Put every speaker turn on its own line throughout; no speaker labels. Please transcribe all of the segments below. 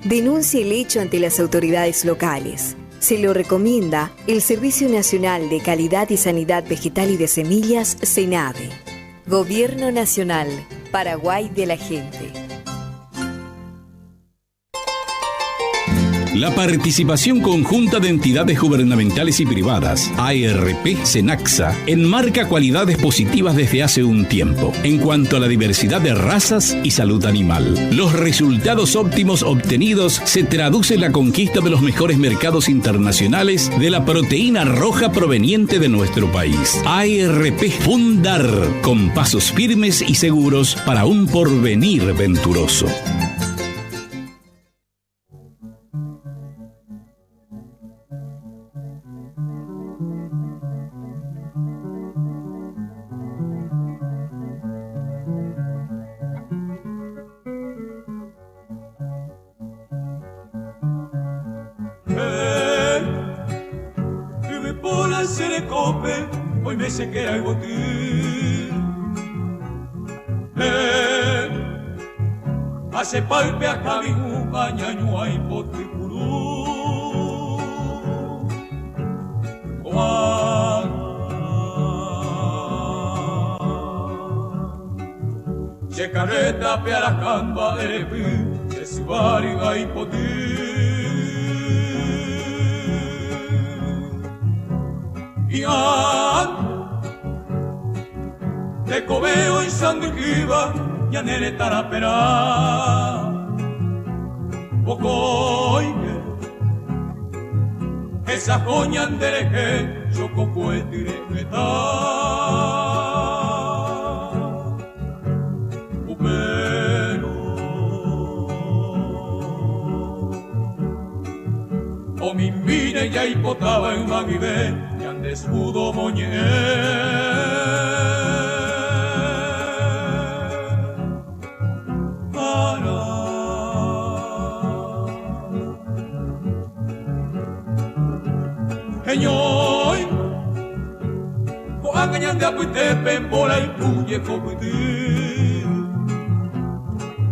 Denuncie el hecho ante las autoridades locales. Se lo recomienda el Servicio Nacional de Calidad y Sanidad Vegetal y de Semillas, SENAVE. Gobierno Nacional, Paraguay de la gente.
La participación conjunta de entidades gubernamentales y privadas, ARP Cenaxa, enmarca cualidades positivas desde hace un tiempo, en cuanto a la diversidad de razas y salud animal. Los resultados óptimos obtenidos se traducen en la conquista de los mejores mercados internacionales de la proteína roja proveniente de nuestro país. ARP Fundar, con pasos firmes y seguros para un porvenir venturoso.
Se queda el botín. Hace palpe a Cabiú, Pañaño, y Potricurú. Se carreta, Pearacamba, Erepi, de Sibariga y Potín. Y te cobeo y sandiquiva, ya nere tarapera. Bocoike, esa coña andereje, yo cocuetirejeta. Upero, o mi mine ya hipotaba en Maguibé, y andescudo moñé. Señor, coangañan de apuite, pembola y puye copuite.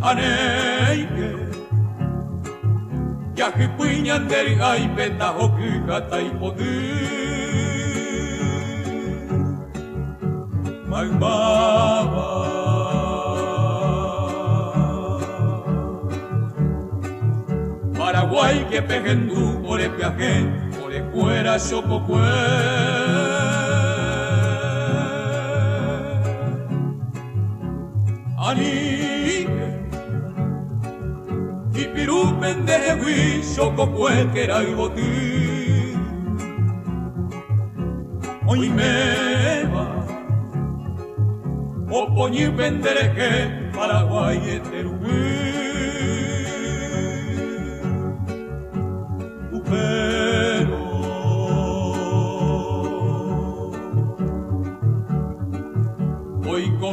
Aneike, ya que puñan de ay petajo que gata y poder. Malvaba, Paraguay que pegendú por el viaje. Fuera Chococue, Anique, y Pirú pendejo Chococue que era el botín. Hoy me va, o poñi pendereje Paraguay eterugui.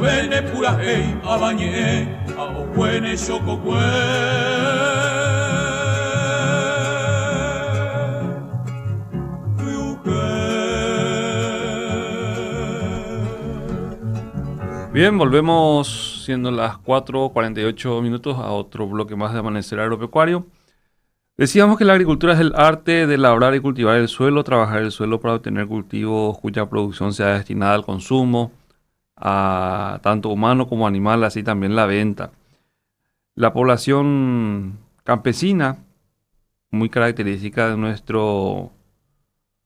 Vene pura hey, a bañé, a ocuene Chococue.
Bien, volvemos siendo las 4:48 minutos a otro bloque más de Amanecer Agropecuario. Decíamos que la agricultura es el arte de labrar y cultivar el suelo, trabajar el suelo para obtener cultivos cuya producción sea destinada al consumo, a tanto humano como animal, así también la venta. La población campesina, muy característica de nuestro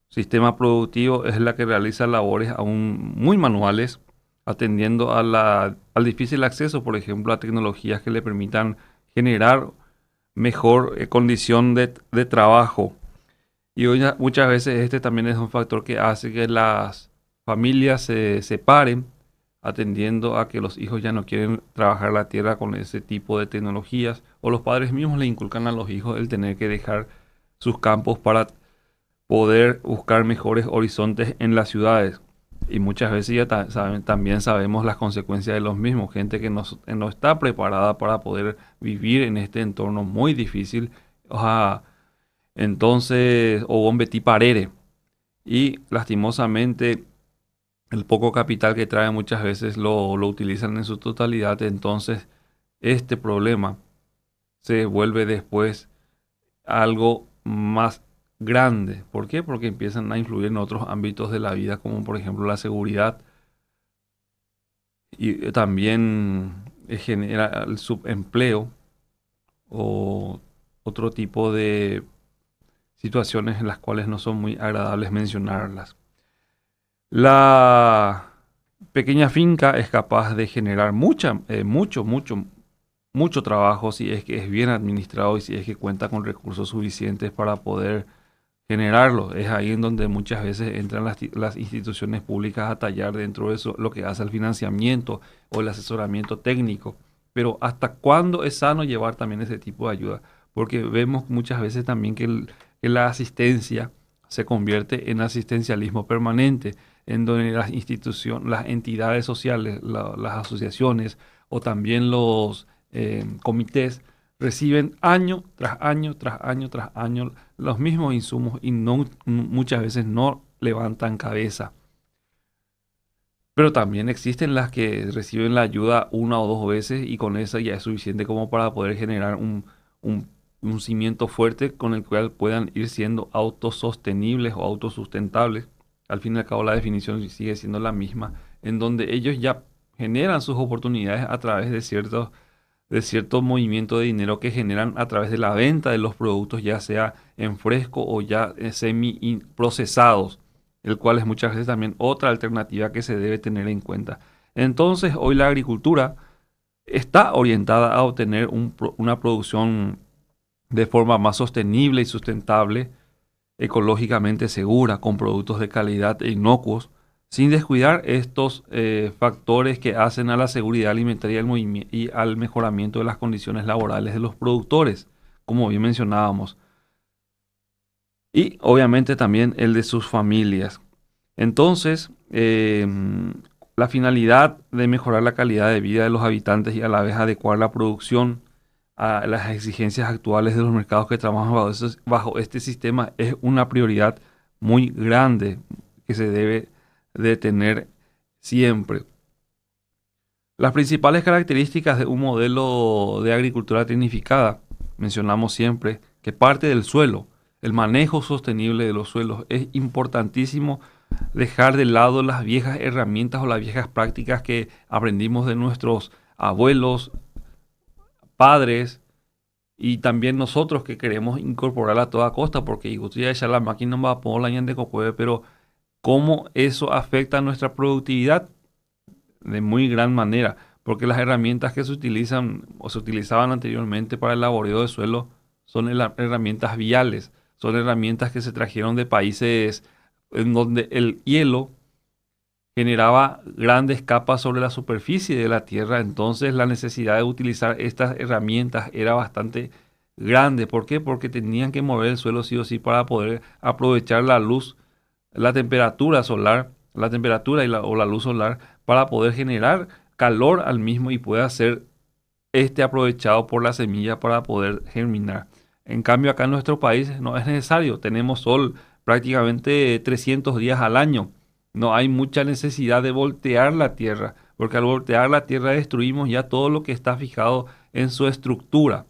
sistema productivo, es la que realiza labores aún muy manuales, atendiendo al difícil acceso, por ejemplo, a tecnologías que le permitan generar mejor condición de trabajo. Y hoy, muchas veces este también es un factor que hace que las familias se separen, atendiendo a que los hijos ya no quieren trabajar la tierra con ese tipo de tecnologías, o los padres mismos le inculcan a los hijos el tener que dejar sus campos para poder buscar mejores horizontes en las ciudades. Y muchas veces ya también sabemos las consecuencias de los mismos, gente que no está preparada para poder vivir en este entorno muy difícil. Entonces, o un Betty Parere. Y lastimosamente, el poco capital que trae muchas veces lo utilizan en su totalidad. Entonces, este problema se vuelve después algo más grande. ¿Por qué? Porque empiezan a influir en otros ámbitos de la vida, como por ejemplo la seguridad, y también genera el subempleo o otro tipo de situaciones en las cuales no son muy agradables mencionarlas. La pequeña finca es capaz de generar mucho trabajo si es que es bien administrado y si es que cuenta con recursos suficientes para poder generarlo. Es ahí en donde muchas veces entran las instituciones públicas a tallar dentro de eso lo que hace el financiamiento o el asesoramiento técnico. Pero ¿hasta cuándo es sano llevar también ese tipo de ayuda? Porque vemos muchas veces también que la asistencia se convierte en asistencialismo permanente, en donde las instituciones, las entidades sociales, las asociaciones o también los comités reciben año tras año, tras año, tras año los mismos insumos y muchas veces no levantan cabeza. Pero también existen las que reciben la ayuda una o dos veces y con esa ya es suficiente como para poder generar un cimiento fuerte con el cual puedan ir siendo autosostenibles o autosustentables. Al fin y al cabo la definición sigue siendo la misma, en donde ellos ya generan sus oportunidades a través de cierto movimiento de dinero que generan a través de la venta de los productos, ya sea en fresco o ya semi-procesados, el cual es muchas veces también otra alternativa que se debe tener en cuenta. Entonces, hoy la agricultura está orientada a obtener una producción de forma más sostenible y sustentable, ecológicamente segura, con productos de calidad e inocuos, sin descuidar estos factores que hacen a la seguridad alimentaria y al mejoramiento de las condiciones laborales de los productores, como bien mencionábamos, y obviamente también el de sus familias. Entonces, la finalidad de mejorar la calidad de vida de los habitantes y a la vez adecuar la producción a las exigencias actuales de los mercados que trabajan bajo este sistema es una prioridad muy grande que se debe de tener siempre. Las principales características de un modelo de agricultura tecnificada, mencionamos siempre que parte del suelo, el manejo sostenible de los suelos. Es importantísimo dejar de lado las viejas herramientas o las viejas prácticas que aprendimos de nuestros abuelos, padres y también nosotros que queremos incorporar a toda costa, porque ya echar la máquina va a poner la de cocueve, pero cómo eso afecta a nuestra productividad de muy gran manera, porque las herramientas que se utilizan o se utilizaban anteriormente para el laboreo de suelo son herramientas viales, son herramientas que se trajeron de países en donde el hielo generaba grandes capas sobre la superficie de la tierra, entonces la necesidad de utilizar estas herramientas era bastante grande. ¿Por qué? Porque tenían que mover el suelo sí o sí para poder aprovechar la luz, la temperatura solar, la temperatura o la luz solar para poder generar calor al mismo y pueda ser aprovechado por la semilla para poder germinar. En cambio, acá en nuestro país no es necesario, tenemos sol prácticamente 300 días al año. No hay mucha necesidad de voltear la tierra, porque al voltear la tierra destruimos ya todo lo que está fijado en su estructura.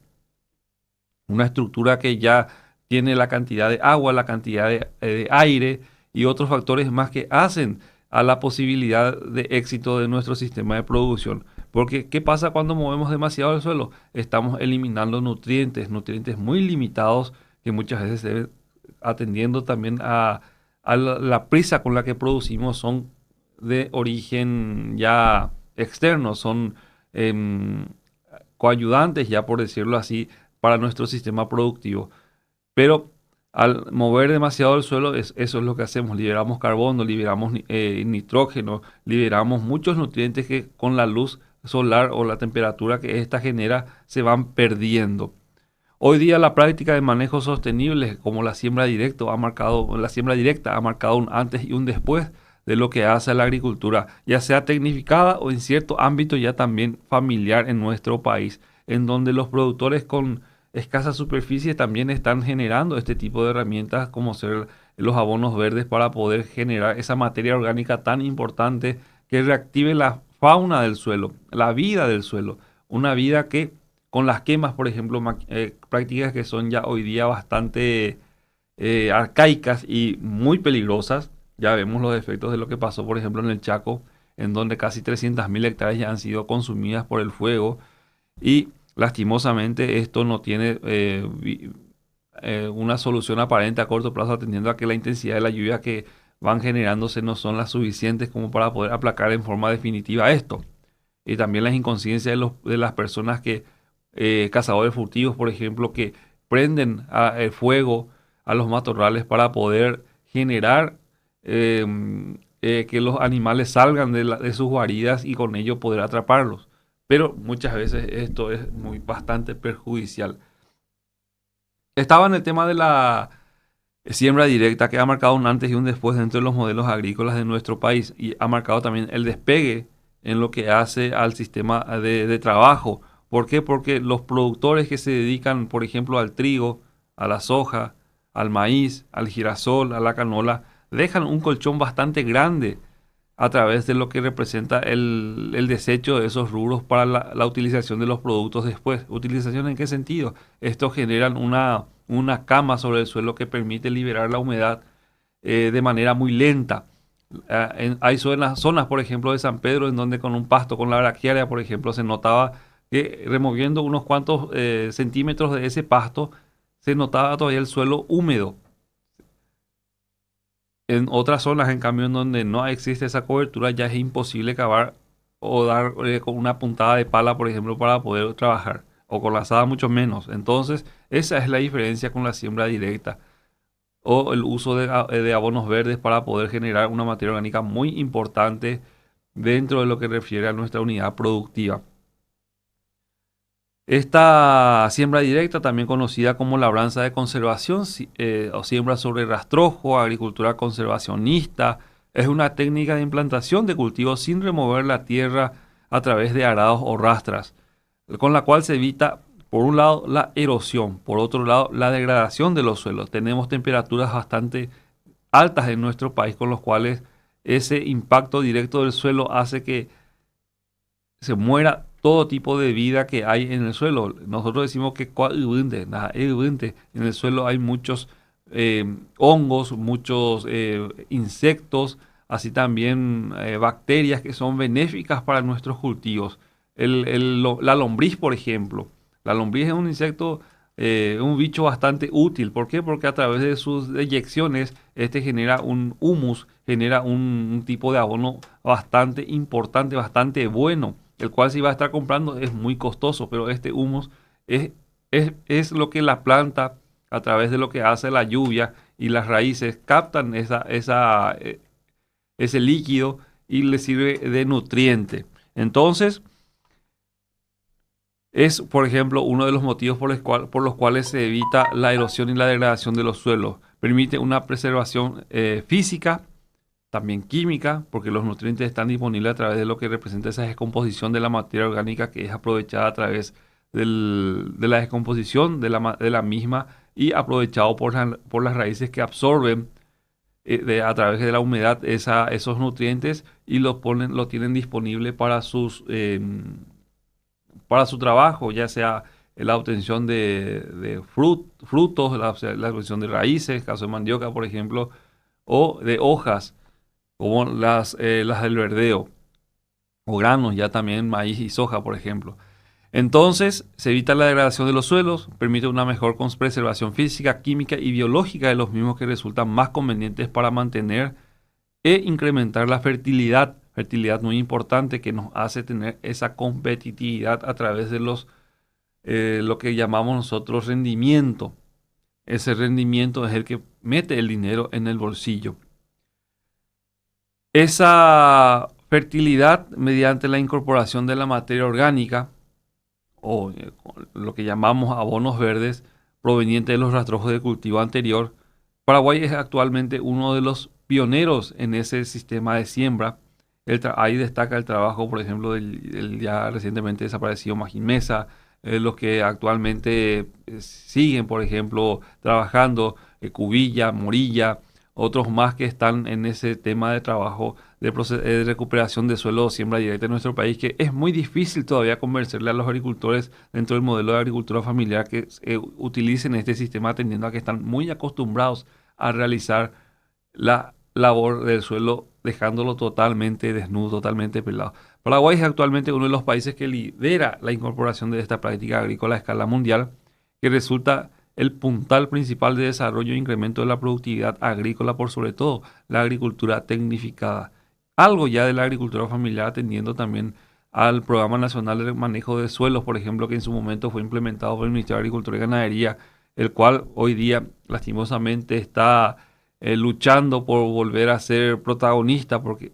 Una estructura que ya tiene la cantidad de agua, la cantidad de aire y otros factores más que hacen a la posibilidad de éxito de nuestro sistema de producción. Porque, ¿qué pasa cuando movemos demasiado el suelo? Estamos eliminando nutrientes muy limitados que muchas veces deben, atendiendo también a la prisa con la que producimos, son de origen ya externo, son coayudantes ya, por decirlo así, para nuestro sistema productivo. Pero al mover demasiado el suelo, eso es lo que hacemos, liberamos carbono, liberamos nitrógeno, liberamos muchos nutrientes que con la luz solar o la temperatura que ésta genera se van perdiendo. Hoy día la práctica de manejo sostenible como la siembra directa ha marcado un antes y un después de lo que hace la agricultura, ya sea tecnificada o en cierto ámbito ya también familiar en nuestro país, en donde los productores con escasa superficie también están generando este tipo de herramientas como ser los abonos verdes para poder generar esa materia orgánica tan importante que reactive la fauna del suelo, la vida del suelo, una vida que con las quemas, por ejemplo, prácticas que son ya hoy día bastante arcaicas y muy peligrosas. Ya vemos los efectos de lo que pasó, por ejemplo, en el Chaco, en donde casi 300.000 hectáreas ya han sido consumidas por el fuego y lastimosamente esto no tiene una solución aparente a corto plazo, atendiendo a que la intensidad de la lluvia que van generándose no son las suficientes como para poder aplacar en forma definitiva esto. Y también las inconsciencias de las personas que, cazadores furtivos, por ejemplo, que prenden el fuego a los matorrales para poder generar que los animales salgan de sus guaridas y con ello poder atraparlos. Pero muchas veces esto es bastante perjudicial. Estaba en el tema de la siembra directa, que ha marcado un antes y un después dentro de los modelos agrícolas de nuestro país y ha marcado también el despegue en lo que hace al sistema de trabajo. ¿Por qué? Porque los productores que se dedican, por ejemplo, al trigo, a la soja, al maíz, al girasol, a la canola, dejan un colchón bastante grande a través de lo que representa el desecho de esos rubros para la utilización de los productos después. ¿Utilización en qué sentido? Estos generan una cama sobre el suelo que permite liberar la humedad de manera muy lenta. Hay zonas, por ejemplo, de San Pedro, en donde con un pasto, con la braquiaria, por ejemplo, se notaba que removiendo unos cuantos centímetros de ese pasto, se notaba todavía el suelo húmedo. En otras zonas, en cambio, en donde no existe esa cobertura, ya es imposible cavar o dar con una puntada de pala, por ejemplo, para poder trabajar, o con la azada mucho menos. Entonces, esa es la diferencia con la siembra directa o el uso de abonos verdes para poder generar una materia orgánica muy importante dentro de lo que refiere a nuestra unidad productiva. Esta siembra directa, también conocida como labranza de conservación o siembra sobre rastrojo, agricultura conservacionista, es una técnica de implantación de cultivos sin remover la tierra a través de arados o rastras, con la cual se evita, por un lado, la erosión, por otro lado, la degradación de los suelos. Tenemos temperaturas bastante altas en nuestro país, con los cuales ese impacto directo del suelo hace que se muera todo tipo de vida que hay en el suelo. Nosotros decimos que en el suelo hay muchos hongos, muchos insectos, así también bacterias que son benéficas para nuestros cultivos. La lombriz, por ejemplo. La lombriz es un insecto, un bicho bastante útil. ¿Por qué? Porque a través de sus eyecciones, genera un humus, genera un tipo de abono bastante importante, bastante bueno, el cual si va a estar comprando es muy costoso, pero este humus es lo que la planta, a través de lo que hace la lluvia y las raíces, captan ese líquido y le sirve de nutriente. Entonces, es, por ejemplo, uno de los motivos por los cuales se evita la erosión y la degradación de los suelos. Permite una preservación física, también química, porque los nutrientes están disponibles a través de lo que representa esa descomposición de la materia orgánica, que es aprovechada a través de la descomposición de la misma y aprovechado por las raíces que absorben a través de la humedad esos nutrientes y lo tienen disponible para su trabajo, ya sea la obtención de frutos, la obtención de raíces, caso de mandioca, por ejemplo, o de hojas, como las del verdeo, o granos, ya también maíz y soja, por ejemplo. Entonces, se evita la degradación de los suelos, permite una mejor preservación física, química y biológica de los mismos, que resultan más convenientes para mantener e incrementar la fertilidad. Fertilidad muy importante, que nos hace tener esa competitividad a través de lo que llamamos nosotros rendimiento. Ese rendimiento es el que mete el dinero en el bolsillo. Esa fertilidad, mediante la incorporación de la materia orgánica, o lo que llamamos abonos verdes, provenientes de los rastrojos de cultivo anterior. Paraguay es actualmente uno de los pioneros en ese sistema de siembra. Ahí destaca el trabajo, por ejemplo, del ya recientemente desaparecido Magín Mesa, los que actualmente siguen, por ejemplo, trabajando, Cubilla, Morilla, otros más que están en ese tema de trabajo de recuperación de suelo o siembra directa en nuestro país, que es muy difícil todavía convencerle a los agricultores dentro del modelo de agricultura familiar que utilicen este sistema, atendiendo a que están muy acostumbrados a realizar la labor del suelo, dejándolo totalmente desnudo, totalmente pelado. Paraguay es actualmente uno de los países que lidera la incorporación de esta práctica agrícola a escala mundial, que resulta el puntal principal de desarrollo e incremento de la productividad agrícola, por sobre todo la agricultura tecnificada. Algo ya de la agricultura familiar, atendiendo también al Programa Nacional de Manejo de Suelos, por ejemplo, que en su momento fue implementado por el Ministerio de Agricultura y Ganadería, el cual hoy día lastimosamente está luchando por volver a ser protagonista, porque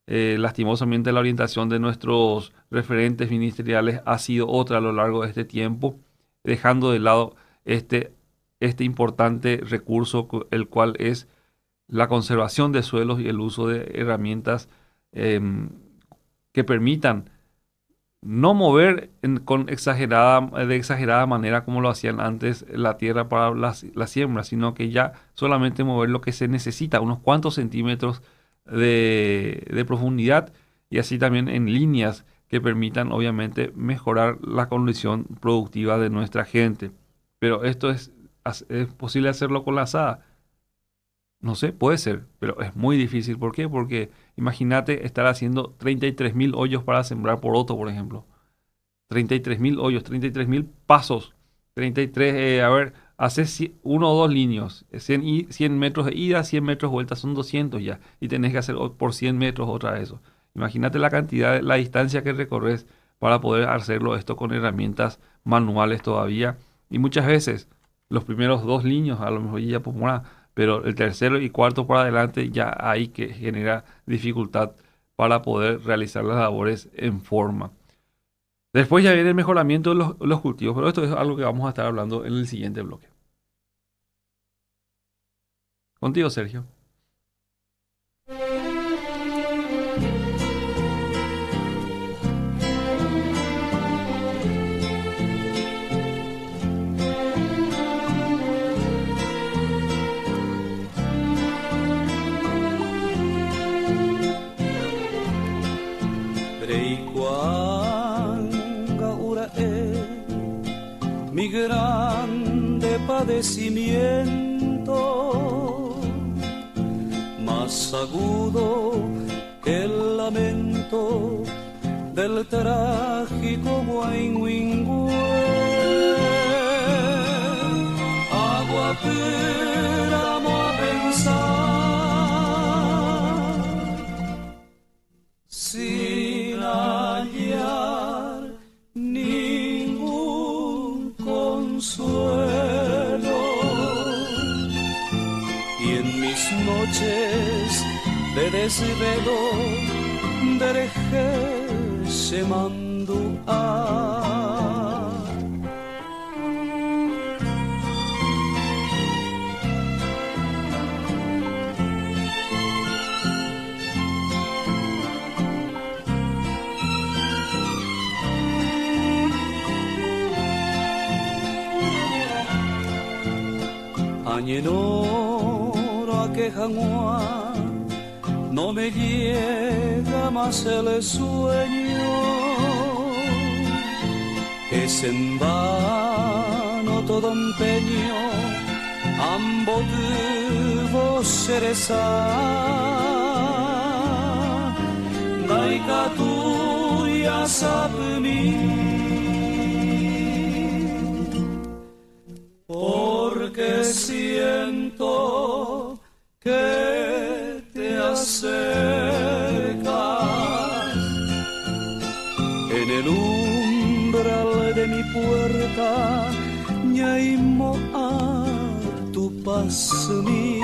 lastimosamente la orientación de nuestros referentes ministeriales ha sido otra a lo largo de este tiempo, dejando de lado este importante recurso, el cual es la conservación de suelos y el uso de herramientas que permitan no mover de exagerada manera como lo hacían antes la tierra para la siembra, sino que ya solamente mover lo que se necesita, unos cuantos centímetros de profundidad, y así también en líneas que permitan obviamente mejorar la condición productiva de nuestra gente. Pero esto ¿es posible hacerlo con la azada? No sé, puede ser, pero es muy difícil. ¿Por qué? Porque imagínate estar haciendo 33.000 hoyos para sembrar poroto, por ejemplo. 33.000 hoyos, 33.000 pasos. 33, haces uno o dos líneas. 100 metros de ida, 100 metros de vuelta, son 200 ya. Y tenés que hacer por 100 metros otra vez eso. Imagínate la cantidad, la distancia que recorres para poder hacerlo esto con herramientas manuales todavía. Y muchas veces los primeros 2 líneas a lo mejor ya pues, pero el tercero y cuarto para adelante ya hay que genera dificultad para poder realizar las labores en forma. Después ya viene el mejoramiento de los cultivos, pero esto es algo que vamos a estar hablando en el siguiente bloque. Contigo, Sergio.
Mi grande padecimiento, más agudo que el lamento del trágico Guainguingüe. Agua péramo a pensar, sin hallar ningún consuelo, y en mis noches de desvelo derejé se manduá. Añenoro a quejangua, no me llega más el sueño, es en vano todo empeño, ambos vos cereza, daika tuya sapmi. Porque siento que te acercas en el umbral de mi puerta, ñaimo a tu pasmi.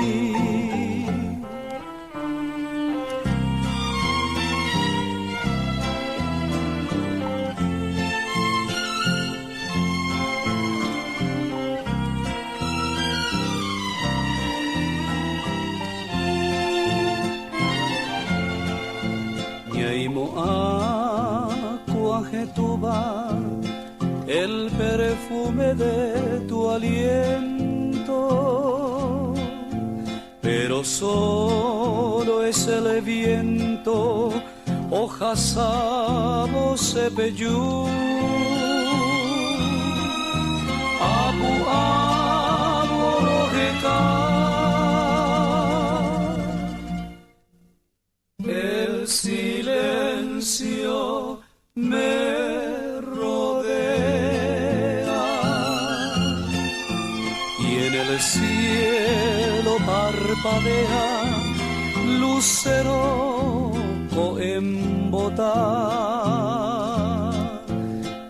El perfume de tu aliento, pero solo es el viento, hojas sabo cepellú. Abu Abu el silencio me rodea y en el cielo parpadea lucero coembotá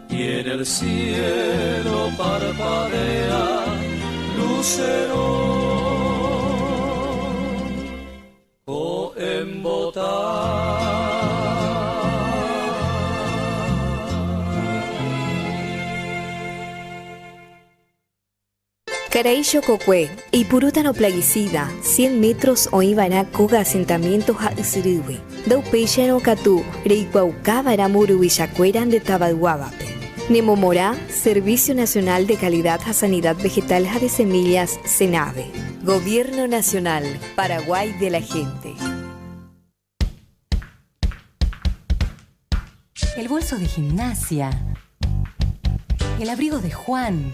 y en el cielo parpadea lucero coembotá.
Caraillo Cocue, Ipurútano plaguicida, 100 metros o Ibaná Coga asentamientos a Isiriwi. Daupeyano Catú, Reicuaucábara Muru Villacueran de Tabaduabape. Nemomorá, Servicio Nacional de Calidad a Sanidad Vegetal de Semillas, SENAVE. Gobierno Nacional, Paraguay de la Gente.
El bolso de gimnasia. El abrigo de Juan.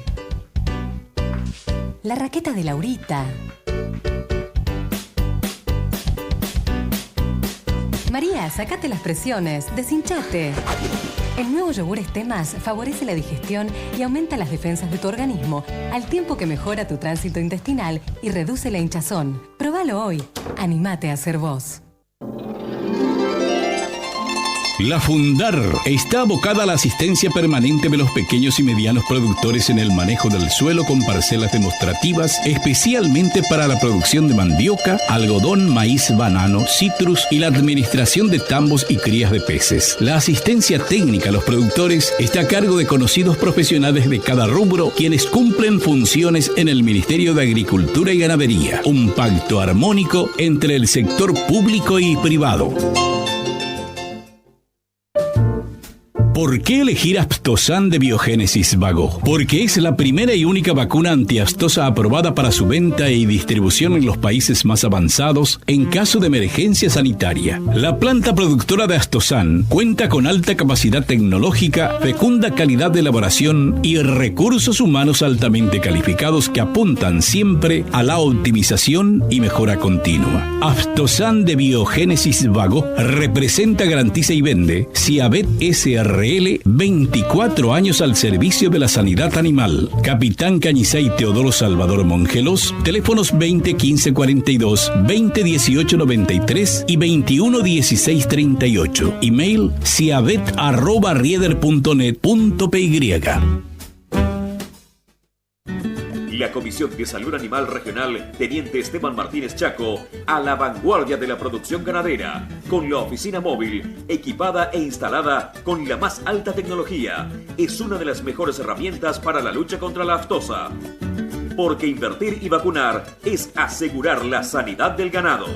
La raqueta de Laurita. María, sacate las presiones, deshinchate. El nuevo yogur Estemas favorece la digestión y aumenta las defensas de tu organismo, al tiempo que mejora tu tránsito intestinal y reduce la hinchazón. Probalo hoy. Anímate a ser vos.
La Fundar está abocada a la asistencia permanente de los pequeños y medianos productores en el manejo del suelo con parcelas demostrativas, especialmente para la producción de mandioca, algodón, maíz, banano, citrus y la administración de tambos y crías de peces. La asistencia técnica a los productores está a cargo de conocidos profesionales de cada rubro, quienes cumplen funciones en el Ministerio de Agricultura y Ganadería. Un pacto armónico entre el sector público y privado. ¿Por qué elegir Aftosan de Biogénesis Vago? Porque es la primera y única vacuna antiaftosa aprobada para su venta y distribución en los países más avanzados en caso de emergencia sanitaria. La planta productora de Aftosan cuenta con alta capacidad tecnológica, fecunda calidad de elaboración y recursos humanos altamente calificados que apuntan siempre a la optimización y mejora continua. Aftosan de Biogénesis Vago representa, garantiza y vende Ciavet SRL, 24 años al servicio de la sanidad animal. Capitán Cañizay Teodoro Salvador Mongelos, teléfonos 20 15 42, 20 18 93 y 21 16 38. Email ciavet@rieder.net.py.
La Comisión de Salud Animal Regional Teniente Esteban Martínez Chaco, a la vanguardia de la producción ganadera, con la oficina móvil equipada e instalada con la más alta tecnología, es una de las mejores herramientas para la lucha contra la aftosa. Porque invertir y vacunar es asegurar la sanidad del ganado.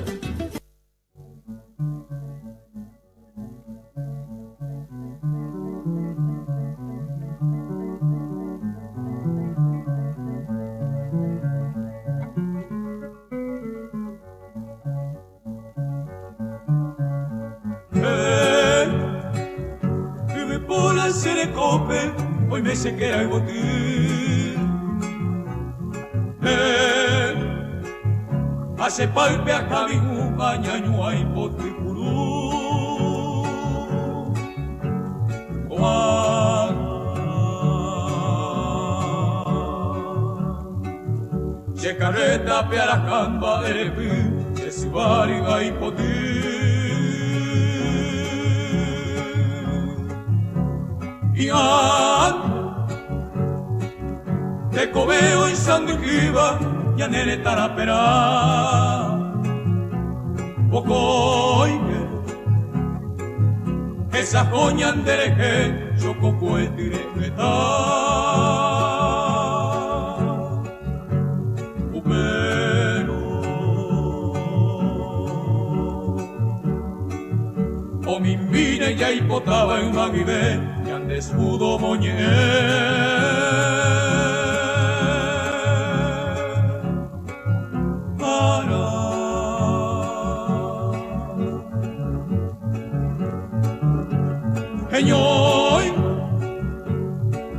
Hoy me sequera el botín. Hace palpe a Cabiju, Bañaño, y Potripurú. Se carreta, pearajamba, erepi, se sibariga y potín. Te cobeo y sandiquiva y anere tarapera Bocoine esa joña andereje yo cocuetirejeta Upero o mi mine ya hipotaba en Maguibé desnudo moñé para Eñoy,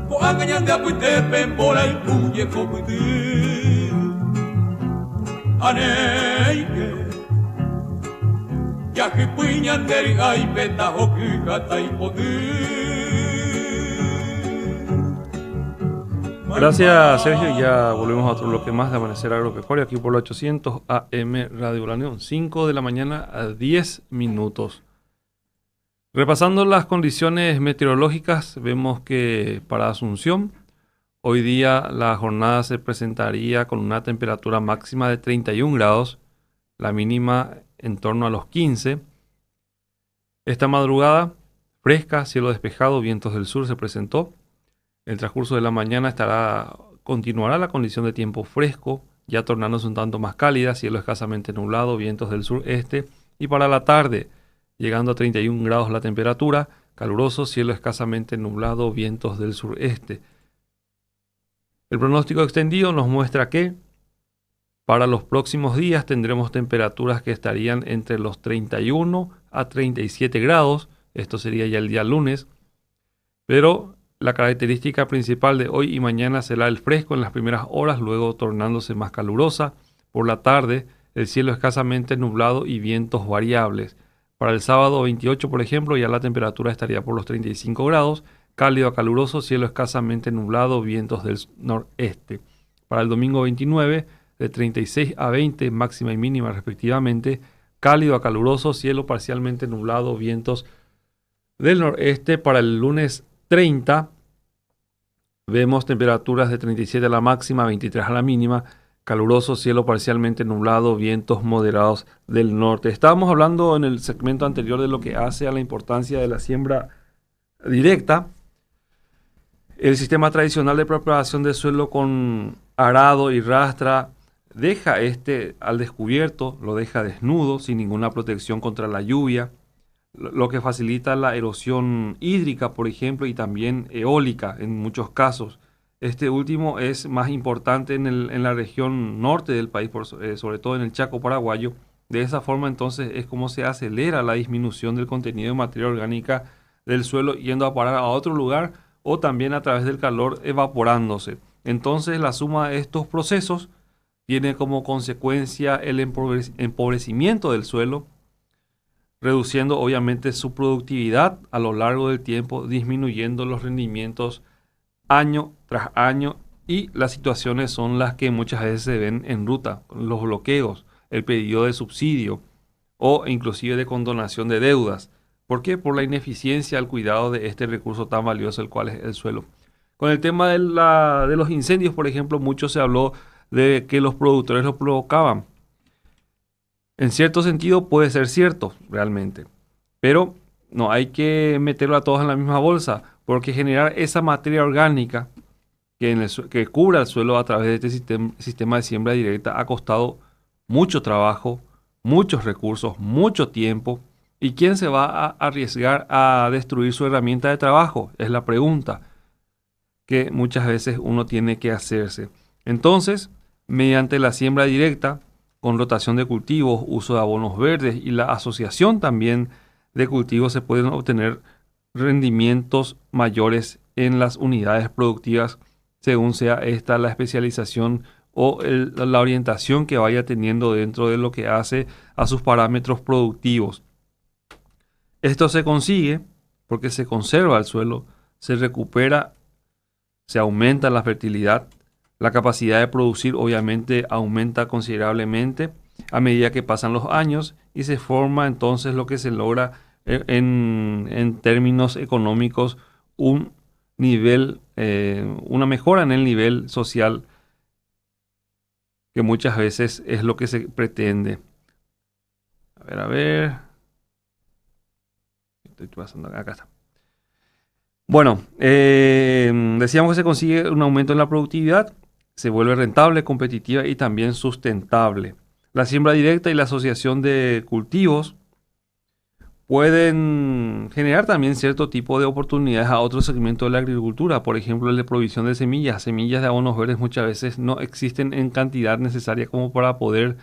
coagañan de apuite pembora y puye copuite. Aneike, ya que puñan de ay petajo que gata y poder.
Gracias, Sergio. Ya volvemos a otro bloque más de Amanecer Agropecuario aquí por los 800 AM Radio La Unión. 5 de la mañana a 10 minutos. Repasando las condiciones meteorológicas, vemos que para Asunción, hoy día la jornada se presentaría con una temperatura máxima de 31 grados, la mínima en torno a los 15. Esta madrugada, fresca, cielo despejado, vientos del sur se presentó. En el transcurso de la mañana continuará la condición de tiempo fresco, ya tornándose un tanto más cálida, cielo escasamente nublado, vientos del sureste. Y para la tarde, llegando a 31 grados la temperatura, caluroso, cielo escasamente nublado, vientos del sureste. El pronóstico extendido nos muestra que para los próximos días tendremos temperaturas que estarían entre los 31 a 37 grados, esto sería ya el día lunes, pero la característica principal de hoy y mañana será el fresco en las primeras horas, luego tornándose más calurosa. Por la tarde, el cielo escasamente nublado y vientos variables. Para el sábado 28, por ejemplo, ya la temperatura estaría por los 35 grados, cálido a caluroso, cielo escasamente nublado, vientos del noreste. Para el domingo 29, de 36 a 20, máxima y mínima respectivamente, cálido a caluroso, cielo parcialmente nublado, vientos del noreste. Para el lunes 30, vemos temperaturas de 37 a la máxima, 23 a la mínima, caluroso, cielo parcialmente nublado, vientos moderados del norte. Estábamos hablando en el segmento anterior de lo que hace a la importancia de la siembra directa. El sistema tradicional de preparación de suelo con arado y rastra deja al descubierto, lo deja desnudo, sin ninguna protección contra la lluvia, lo que facilita la erosión hídrica, por ejemplo, y también eólica en muchos casos. Este último es más importante en la región norte del país, sobre todo en el Chaco paraguayo. De esa forma, entonces, es como se acelera la disminución del contenido de materia orgánica del suelo yendo a parar a otro lugar o también a través del calor evaporándose. Entonces, la suma de estos procesos tiene como consecuencia el empobrecimiento del suelo, reduciendo obviamente su productividad a lo largo del tiempo, disminuyendo los rendimientos año tras año, y las situaciones son las que muchas veces se ven en ruta, los bloqueos, el pedido de subsidio o inclusive de condonación de deudas. ¿Por qué? Por la ineficiencia al cuidado de este recurso tan valioso, el cual es el suelo. Con el tema de los incendios, por ejemplo, mucho se habló de que los productores lo provocaban. En cierto sentido puede ser cierto, realmente. Pero no hay que meterlo a todos en la misma bolsa, porque generar esa materia orgánica que cubra el suelo a través de este sistema de siembra directa ha costado mucho trabajo, muchos recursos, mucho tiempo. ¿Y quién se va a arriesgar a destruir su herramienta de trabajo? Es la pregunta que muchas veces uno tiene que hacerse. Entonces, mediante la siembra directa, con rotación de cultivos, uso de abonos verdes y la asociación también de cultivos, se pueden obtener rendimientos mayores en las unidades productivas, según sea esta la especialización o la orientación que vaya teniendo dentro de lo que hace a sus parámetros productivos. Esto se consigue porque se conserva el suelo, se recupera, se aumenta la fertilidad. La capacidad de producir obviamente aumenta considerablemente a medida que pasan los años y se forma entonces lo que se logra en términos económicos un nivel, una mejora en el nivel social, que muchas veces es lo que se pretende. A ver. Estoy pasando acá está. Bueno, decíamos que se consigue un aumento en la productividad, se vuelve rentable, competitiva y también sustentable. La siembra directa y la asociación de cultivos pueden generar también cierto tipo de oportunidades a otros segmentos de la agricultura. Por ejemplo, el de provisión de semillas. Semillas de abonos verdes muchas veces no existen en cantidad necesaria como para poder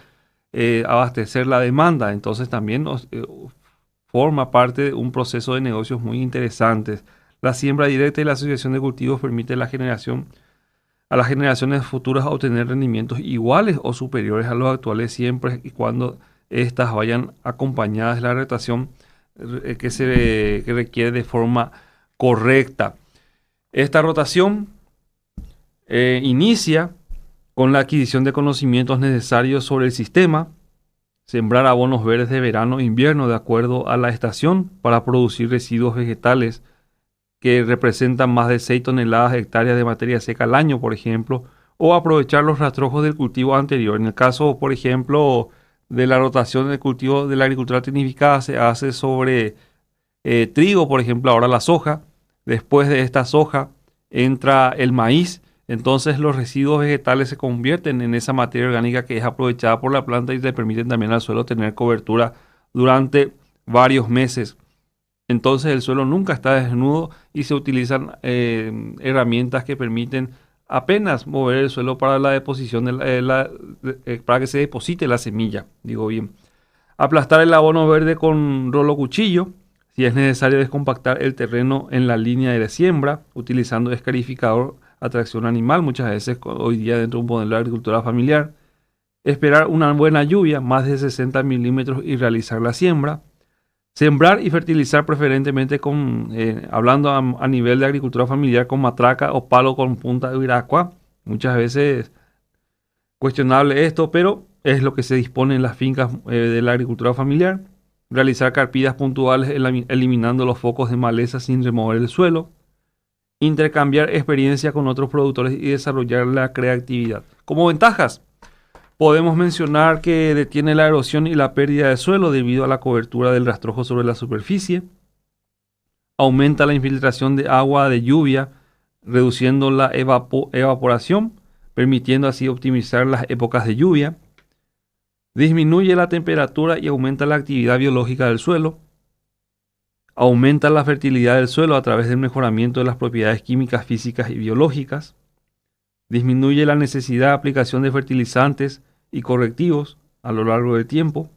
abastecer la demanda. Entonces también forma parte de un proceso de negocios muy interesantes. La siembra directa y la asociación de cultivos permite a las generaciones futuras obtener rendimientos iguales o superiores a los actuales siempre y cuando éstas vayan acompañadas de la rotación que requiere de forma correcta. Esta rotación inicia con la adquisición de conocimientos necesarios sobre el sistema, sembrar abonos verdes de verano e invierno de acuerdo a la estación para producir residuos vegetales que representan más de 6 toneladas hectáreas de materia seca al año, por ejemplo, o aprovechar los rastrojos del cultivo anterior. En el caso, por ejemplo, de la rotación del cultivo de la agricultura tecnificada se hace sobre trigo, por ejemplo, ahora la soja. Después de esta soja entra el maíz. Entonces los residuos vegetales se convierten en esa materia orgánica que es aprovechada por la planta y le permiten también al suelo tener cobertura durante varios meses. Entonces el suelo nunca está desnudo y se utilizan herramientas que permiten apenas mover el suelo para la deposición para que se deposite la semilla, digo bien. Aplastar el abono verde con rolo cuchillo. Si es necesario descompactar el terreno en la línea de siembra utilizando escarificador a tracción animal, muchas veces hoy día dentro de un modelo de agricultura familiar. Esperar una buena lluvia, más de 60 milímetros y realizar la siembra. Sembrar y fertilizar preferentemente hablando a nivel de agricultura familiar, con matraca o palo con punta de iracua. Muchas veces cuestionable esto, pero es lo que se dispone en las fincas de la agricultura familiar. Realizar carpidas puntuales eliminando los focos de maleza sin remover el suelo. Intercambiar experiencia con otros productores y desarrollar la creatividad. Como ventajas, podemos mencionar que detiene la erosión y la pérdida de suelo debido a la cobertura del rastrojo sobre la superficie. Aumenta la infiltración de agua de lluvia, reduciendo la evaporación, permitiendo así optimizar las épocas de lluvia. Disminuye la temperatura y aumenta la actividad biológica del suelo. Aumenta la fertilidad del suelo a través del mejoramiento de las propiedades químicas, físicas y biológicas. Disminuye la necesidad de aplicación de fertilizantes y correctivos a lo largo del tiempo.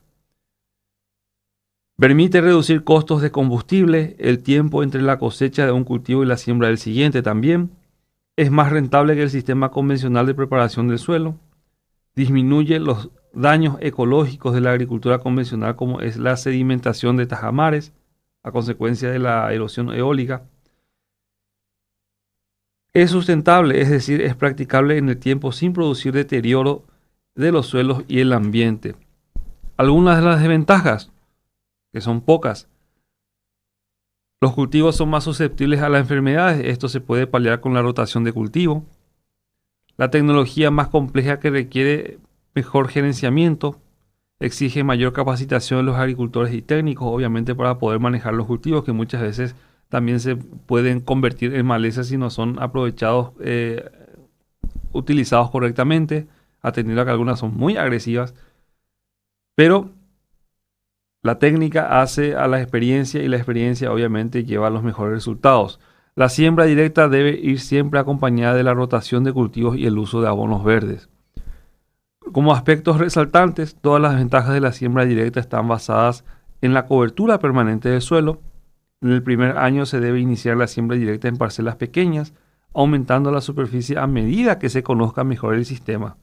Permite reducir costos de combustible, el tiempo entre la cosecha de un cultivo y la siembra del siguiente también. Es más rentable que el sistema convencional de preparación del suelo. Disminuye los daños ecológicos de la agricultura convencional, como es la sedimentación de tajamares a consecuencia de la erosión eólica. Es sustentable, es decir, es practicable en el tiempo sin producir deterioro de los suelos y el ambiente. Algunas de las desventajas, que son pocas. Los cultivos son más susceptibles a las enfermedades. Esto se puede paliar con la rotación de cultivo. La tecnología más compleja que requiere mejor gerenciamiento. Exige mayor capacitación de los agricultores y técnicos, obviamente, para poder manejar los cultivos, que muchas veces también se pueden convertir en malezas si no son aprovechados, utilizados correctamente, atendiendo a que algunas son muy agresivas. Pero la técnica hace a la experiencia y la experiencia obviamente lleva a los mejores resultados. La siembra directa debe ir siempre acompañada de la rotación de cultivos y el uso de abonos verdes. Como aspectos resaltantes, todas las ventajas de la siembra directa están basadas en la cobertura permanente del suelo. En el primer año se debe iniciar la siembra directa en parcelas pequeñas, aumentando la superficie a medida que se conozca mejor el sistema.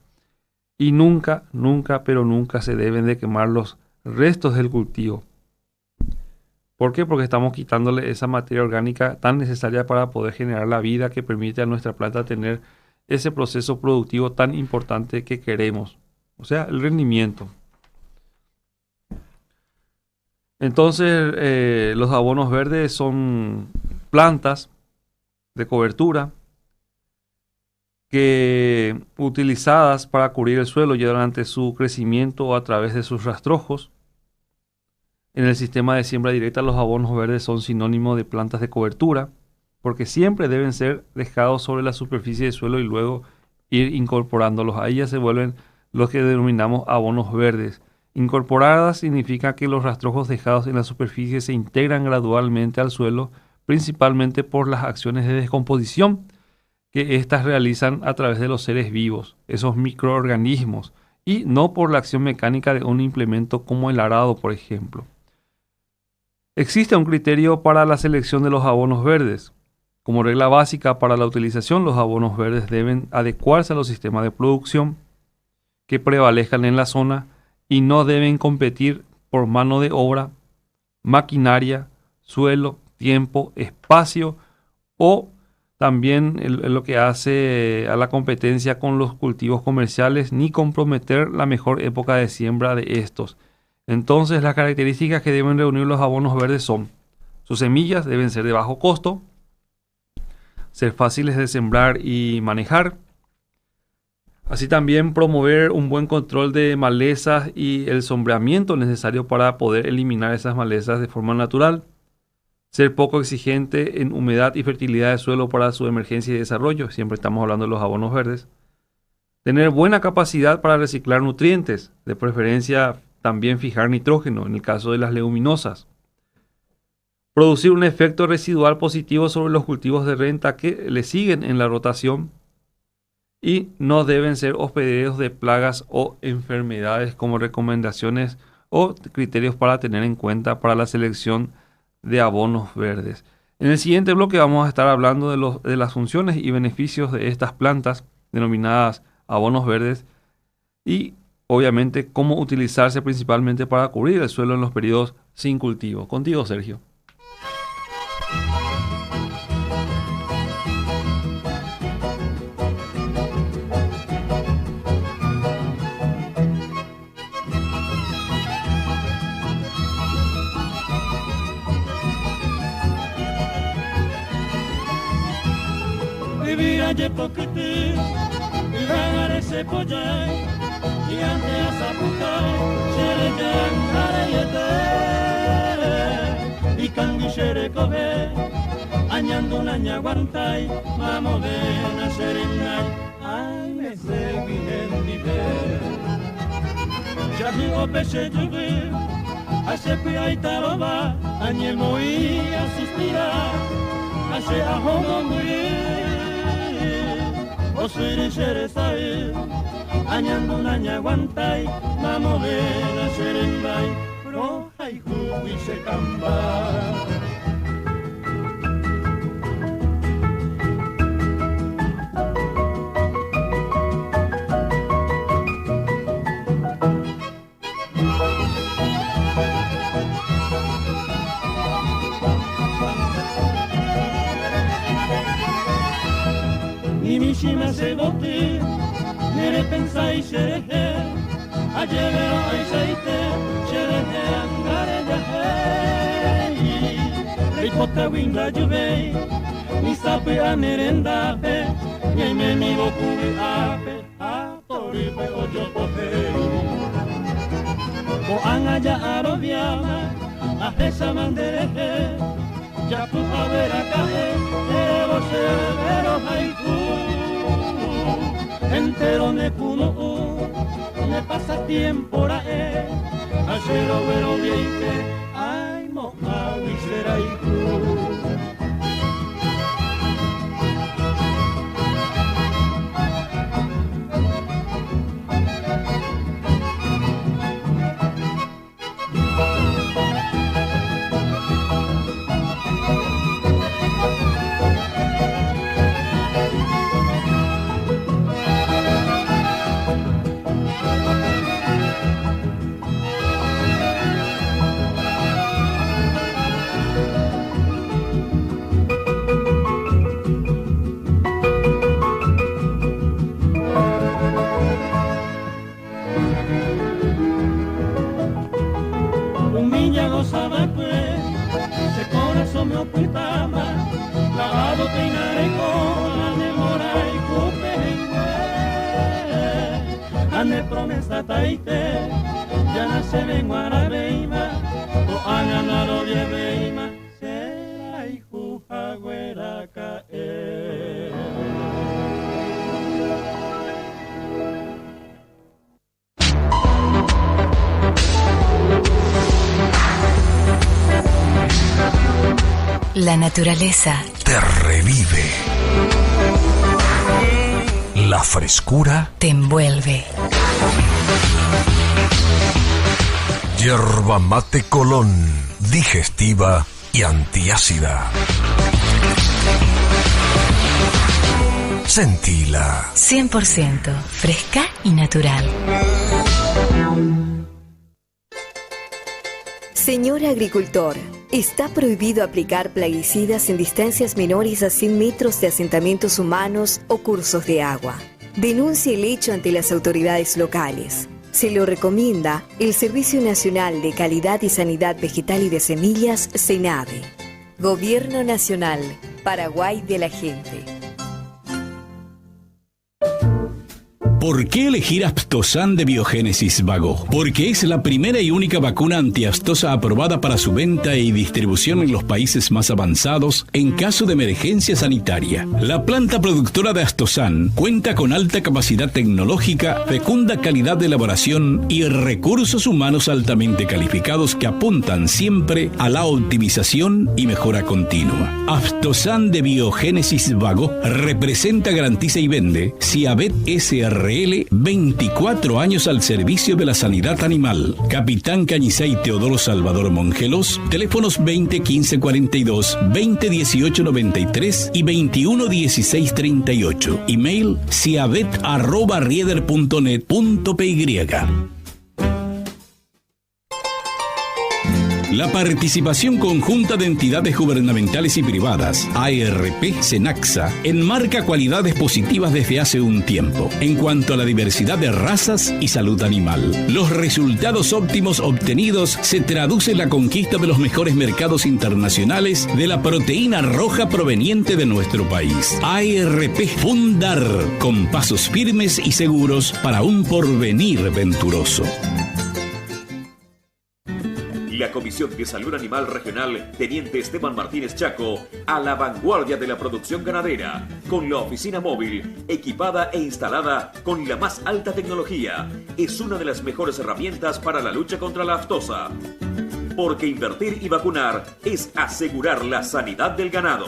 Y nunca, pero nunca se deben de quemar los restos del cultivo. ¿Por qué? Porque estamos quitándole esa materia orgánica tan necesaria para poder generar la vida que permite a nuestra planta tener ese proceso productivo tan importante que queremos, o sea, el rendimiento. Entonces, los abonos verdes son plantas de cobertura que utilizadas para cubrir el suelo ya durante su crecimiento o a través de sus rastrojos. En el sistema de siembra directa, los abonos verdes son sinónimo de plantas de cobertura, porque siempre deben ser dejados sobre la superficie del suelo y luego ir incorporándolos. Ahí ya se vuelven los que denominamos abonos verdes. Incorporadas significa que los rastrojos dejados en la superficie se integran gradualmente al suelo, principalmente por las acciones de descomposición que éstas realizan a través de los seres vivos, esos microorganismos, y no por la acción mecánica de un implemento como el arado, por ejemplo. Existe un criterio para la selección de los abonos verdes. Como regla básica para la utilización, los abonos verdes deben adecuarse a los sistemas de producción que prevalezcan en la zona y no deben competir por mano de obra, maquinaria, suelo, tiempo, espacio o también lo que hace a la competencia con los cultivos comerciales ni comprometer la mejor época de siembra de estos. Entonces, las características que deben reunir los abonos verdes son: sus semillas deben ser de bajo costo, ser fáciles de sembrar y manejar, así también promover un buen control de malezas y el sombreamiento necesario para poder eliminar esas malezas de forma natural, ser poco exigente en humedad y fertilidad de suelo para su emergencia y desarrollo, siempre estamos hablando de los abonos verdes, tener buena capacidad para reciclar nutrientes, de preferencia también fijar nitrógeno en el caso de las leguminosas, producir un efecto residual positivo sobre los cultivos de renta que le siguen en la rotación y no deben ser hospederos de plagas o enfermedades como recomendaciones o criterios para tener en cuenta para la selección de abonos verdes. En el siguiente bloque vamos a estar hablando de las funciones y beneficios de estas plantas denominadas abonos verdes y obviamente cómo utilizarse principalmente para cubrir el suelo en los periodos sin cultivo. Contigo, Sergio.
Aje pokiti, irangare se pojai, iante asapukai, shere jangare yete, ikangi shere kobe, añando nanya guantai, mamo vena serenai, ay me segui hendive. Jahi ope se juve, ase piai taroba, añe moi a suspirar, ase ahomo murir. Osiri shere sai, añando naña guantai, mamo vela serenbai, pro haiku y se camba. Nishima se bote, nere pensai sherehe, ajevero aisaite, sherehe angare jahei. Ripota winda juvei, nisape a merendape, nyeme mi bokuwe ape, a toripe ojo pohei. Ko angaja aroviama, a hesa manderehe, japu avera kahe, evo severo haiku. Entero ne kuno ne pasa tiempo ra ashero vero vieite ay mo awi seraiku. Ane promesa taite, ya no se ven guarabeima, o ananaro viebeima, será hijo agüera caer.
La naturaleza
te revive. La frescura
te envuelve.
Yerba Mate Colón. digestiva y antiácida. Sentila.
100% fresca y natural.
Señor agricultor, está prohibido aplicar plaguicidas en distancias menores a 100 metros de asentamientos humanos o cursos de agua. Denuncie el hecho ante las autoridades locales. Se lo recomienda el Servicio Nacional de Calidad y Sanidad Vegetal y de Semillas, SENAVE. Gobierno Nacional, Paraguay de la gente.
¿Por qué elegir Aftosan de Biogénesis Vago? Porque es la primera y única vacuna antiaftosa aprobada para su venta y distribución en los países más avanzados en caso de emergencia sanitaria. La planta productora de Aftosan cuenta con alta capacidad tecnológica, fecunda calidad de elaboración y recursos humanos altamente calificados que apuntan siempre a la optimización y mejora continua. Aftosan de Biogénesis Vago representa, garantiza y vende Ciavet SRL, 24 años al servicio de la sanidad animal. Capitán Cañizay Teodoro Salvador Mongelos, teléfonos 20 15 42, 20 18 93 y 21 16 38. Email ciavet@rieder.net.py. La participación conjunta de entidades gubernamentales y privadas, ARP, SENACSA, enmarca cualidades positivas desde hace un tiempo en cuanto a la diversidad de razas y salud animal. Los resultados óptimos obtenidos se traducen en la conquista de los mejores mercados internacionales de la proteína roja proveniente de nuestro país. ARP Fundar, con pasos firmes y seguros para un porvenir venturoso.
La Comisión de Salud Animal Regional Teniente Esteban Martínez Chaco, a la vanguardia de la producción ganadera, con la oficina móvil, equipada e instalada con la más alta tecnología, es una de las mejores herramientas para la lucha contra la aftosa. Porque invertir y vacunar es asegurar la sanidad del ganado.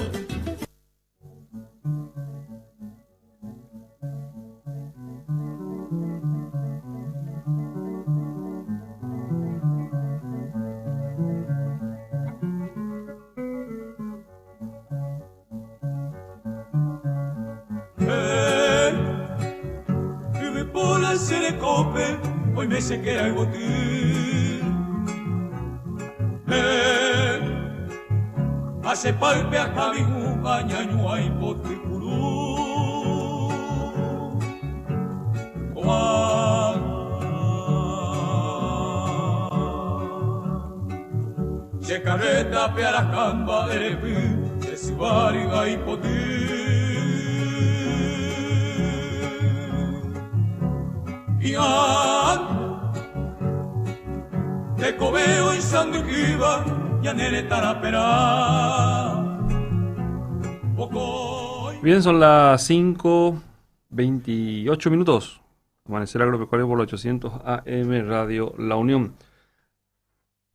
Hoy me se queda el botín. Hace palpe a Javigu, Bañaño, hay potricurú. Se carreta, peara, camba, erepi, se sibariga y potín. Te cobeo y sanduquiva y anere tarapera.
Bien, son las 5:28 minutos. Amanecer Agropecuario por los 800 AM Radio La Unión.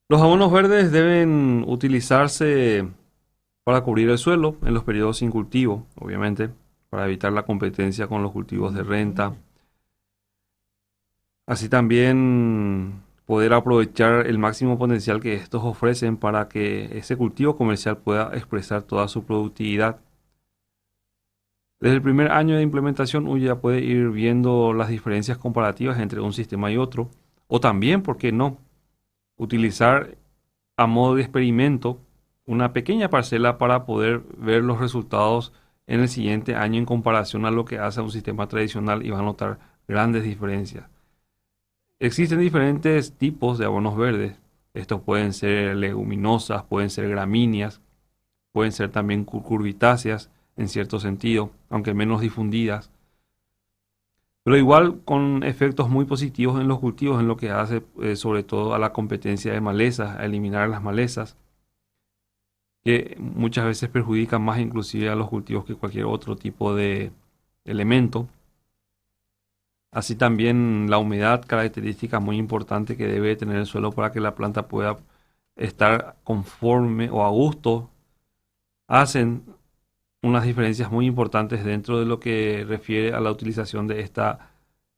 Los abonos verdes deben utilizarse para cubrir el suelo en los periodos sin cultivo, obviamente, para evitar la competencia con los cultivos de renta. Así también poder aprovechar el máximo potencial que estos ofrecen para que ese cultivo comercial pueda expresar toda su productividad. Desde el primer año de implementación uno ya puede ir viendo las diferencias comparativas entre un sistema y otro, o también, ¿por qué no?, utilizar a modo de experimento una pequeña parcela para poder ver los resultados en el siguiente año en comparación a lo que hace un sistema tradicional y va a notar grandes diferencias. Existen diferentes tipos de abonos verdes. Estos pueden ser leguminosas, pueden ser gramíneas, pueden ser también cucurbitáceas en cierto sentido, aunque menos difundidas. Pero igual con efectos muy positivos en los cultivos, en lo que hace sobre todo a la competencia de malezas, a eliminar las malezas, que muchas veces perjudican más inclusive a los cultivos que cualquier otro tipo de elemento. Así también la humedad, característica muy importante que debe tener el suelo para que la planta pueda estar conforme o a gusto, hacen unas diferencias muy importantes dentro de lo que refiere a la utilización de esta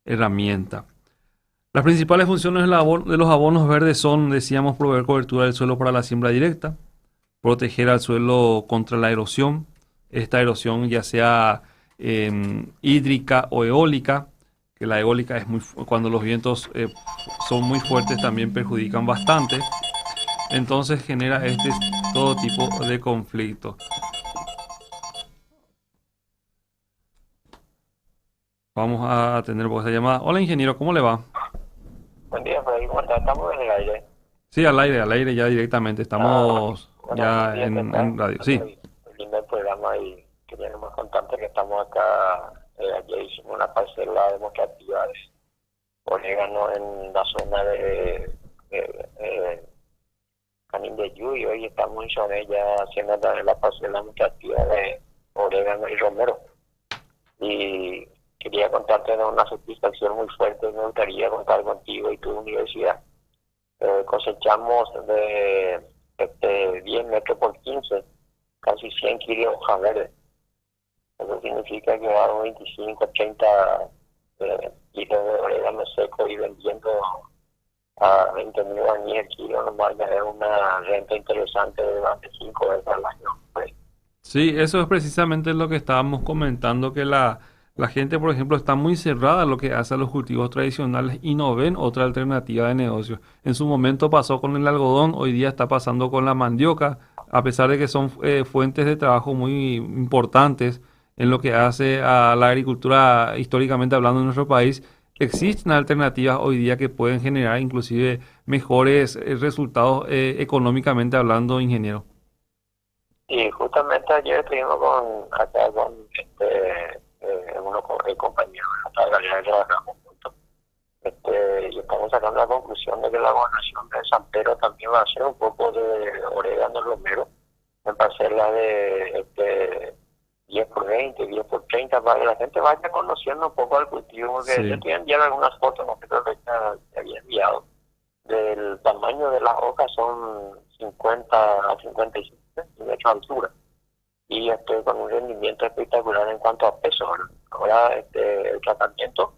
herramienta. Las principales funciones de los abonos verdes son, decíamos, proveer cobertura del suelo para la siembra directa, proteger al suelo contra la erosión, esta erosión ya sea hídrica o eólica, que la eólica es cuando los vientos son muy fuertes también perjudican bastante, entonces genera todo tipo de conflicto. Vamos a atender esta llamada. Hola ingeniero, ¿cómo le va?
Buen día, Freddy, ¿cómo estás? Estamos en el aire.
Sí, al aire ya directamente, estamos ya en radio, sí.
Lindo el programa y quería nomás contarte que estamos acá, ayer hicimos una parcela demostrativa de orégano en la zona de Canín de Yu y hoy estamos en Chone ya haciendo la parcela demostrativa de orégano y romero. Y quería contarte de una satisfacción muy fuerte, me gustaría contar contigo y tu universidad. Cosechamos de 10 metros por 15, casi 100 kilos de hoja verde. Eso significa que va a 25, 30 kilos de orégano seco y vendiendo a 20.000 guaraníes el kilo, nomás es una renta interesante de más de 5 veces al año. Pues.
Sí, eso es precisamente lo que estábamos comentando, que la gente, por ejemplo, está muy cerrada a lo que hace a los cultivos tradicionales y no ven otra alternativa de negocio. En su momento pasó con el algodón, hoy día está pasando con la mandioca, a pesar de que son fuentes de trabajo muy importantes en lo que hace a la agricultura históricamente hablando en nuestro país. Existen alternativas hoy día que pueden generar inclusive mejores resultados económicamente hablando, ingeniero.
Y justamente ayer estuvimos acá con unos compañeros de la realidad que trabajamos juntos. Y estamos sacando la conclusión de que la gobernación de San Pedro también va a hacer un poco de orégano romero en parcelas de 10 por 20, 10 por 30, para que la gente vaya conociendo un poco al cultivo, porque
Sí.
yo te envié algunas fotos, no creo que te había enviado, del tamaño de las hojas son 50 a 55 centímetros de altura, y con un rendimiento espectacular en cuanto a peso. Ahora el tratamiento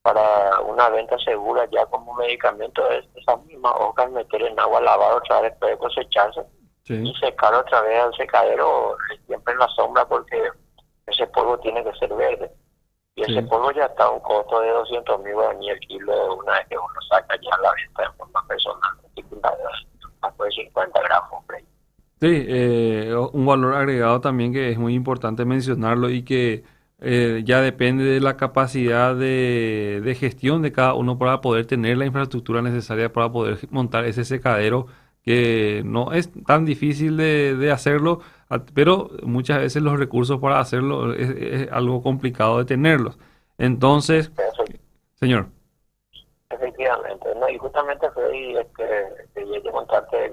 para una venta segura ya como medicamento es esas mismas hojas meter en agua lavada otra vez después de cosecharse.
Sí.
Y secar otra vez al secadero siempre en la sombra, porque ese polvo tiene que ser verde. Y ese polvo ya está a un costo de 200.000 guaraníes el kilo una vez que uno saca ya la venta de forma personal, después de 50 gramos.
Sí, un valor agregado también que es muy importante mencionarlo y que ya depende de la capacidad de gestión de cada uno para poder tener la infraestructura necesaria para poder montar ese secadero, que no es tan difícil de hacerlo, pero muchas veces los recursos para hacerlo es algo complicado de tenerlos. Entonces, señor.
Efectivamente, ¿no? Y justamente Freddy, quería contarte de